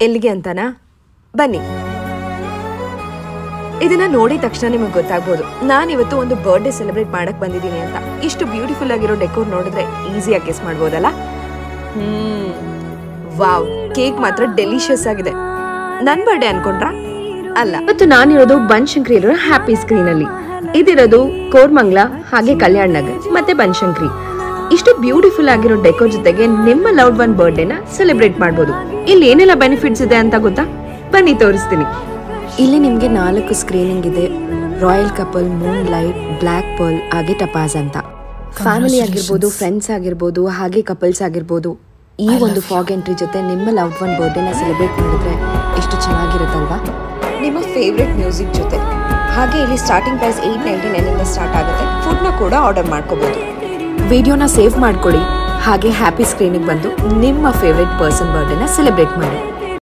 ಎಲ್ಲಿಗೆ ಅಂತನಾ? ಬನ್ನಿ. ಇದನ್ನ ನೋಡಿದ ತಕ್ಷಣ ನಿಮಗೆ ಗೊತ್ತಾಗ್ಬೋದು ನಾನಿವತ್ತು ಒಂದು ಬರ್ಡೇ ಸೆಲೆಬ್ರೇಟ್ ಮಾಡಕ್ ಬಂದಿದ್ದೀನಿ ಅಂತ. ಇಷ್ಟು ಬ್ಯೂಟಿಫುಲ್ ಆಗಿರೋ ಡೆಕೋರ್ ನೋಡಿದ್ರೆ ಈಸಿಯಾಗಿ ಗೆಸ್ ಮಾಡ್ಬೋದಲ್ಲ? ವಾವ್, ಕೇಕ್ ಮಾತ್ರ ಡೆಲಿಷಿಯಸ್ ಆಗಿದೆ. ನನ್ ಬರ್ಡೇ ಅನ್ಕೊಂಡ್ರಾ? ಅಲ್ಲ, ಇವತ್ತು ನಾನಿರೋದು ಬನಶಂಕರಿ ಇರೋ ಹ್ಯಾಪಿ ಸ್ಕ್ರೀನ್ ಅಲ್ಲಿ. ಇದಿರೋದು ಕೋರ್ಮಂಗ್ಲ, ಹಾಗೆ ಕಲ್ಯಾಣ್ ನಗರ್ ಮತ್ತೆ ಬನಶಂಕರಿ. ಇಷ್ಟು ಬ್ಯೂಟಿಫುಲ್ ಆಗಿರೋ ಡೆಕೋರ್ ಜೊತೆಗೆ ನಿಮ್ಮ ಲವ್ಡ್ ಒನ್ ಬರ್ಡೇನ ಸೆಲೆಬ್ರೇಟ್ ಮಾಡ್ಬೋದು. ಇಲ್ಲಿ ಏನೆಲ್ಲ ಬೆನಿಫಿಟ್ಸ್ ಇದೆ ಅಂತ ಗೊತ್ತಾ? ಬನ್ನಿ ತೋರಿಸ್ತೀನಿ. ಇಲ್ಲಿ ನಿಮ್ಗೆ 4 ಸ್ಕ್ರೀನಿಂಗ್ ಇದೆ. Royal couple, Moon light, black pearl, ಹಾಗೆ ಟಪಾಸ್ ಅಂತ. ಫ್ಯಾಮಿಲಿ ಆಗಿರ್ಬೋದು, ಫ್ರೆಂಡ್ಸ್ ಆಗಿರ್ಬೋದು, ಹಾಗೆ ಕಪಲ್ಸ್ ಆಗಿರ್ಬೋದು. ಈ ಒಂದು ಫಾಗ್ ಎಂಟ್ರಿ ಜೊತೆ ನಿಮ್ಮ ಲವ್ಡ್ ಒನ್ ಬರ್ಡೇನ ಸೆಲೆಬ್ರೇಟ್ ಮಾಡಿದ್ರೆ ಎಷ್ಟು ಚೆನ್ನಾಗಿರುತ್ತಲ್ವಾ? ನಿಮ್ಮ ಫೇವ್ರೆಟ್ ಮ್ಯೂಸಿಕ್ ಜೊತೆ. ಹಾಗೆ ಇಲ್ಲಿ ಸ್ಟಾರ್ಟಿಂಗ್ ಪ್ರೈಸ್ 899 ಇಂದ ಸ್ಟಾರ್ಟ್ ಆಗುತ್ತೆ. ಫುಡ್ನ ಕೂಡ ಆರ್ಡರ್ ಮಾಡ್ಕೋಬಹುದು. ವಿಡಿಯೋನ ಸೇವ್ ಮಾಡ್ಕೊಳ್ಳಿ, ಹಾಗೆ ಹ್ಯಾಪಿ ಸ್ಕ್ರೀನಿಗೆ ಬಂದು ನಿಮ್ಮ ಫೇವ್ರೆಟ್ ಪರ್ಸನ್ ಬರ್ಡೇನ ಸೆಲೆಬ್ರೇಟ್ ಮಾಡಿ.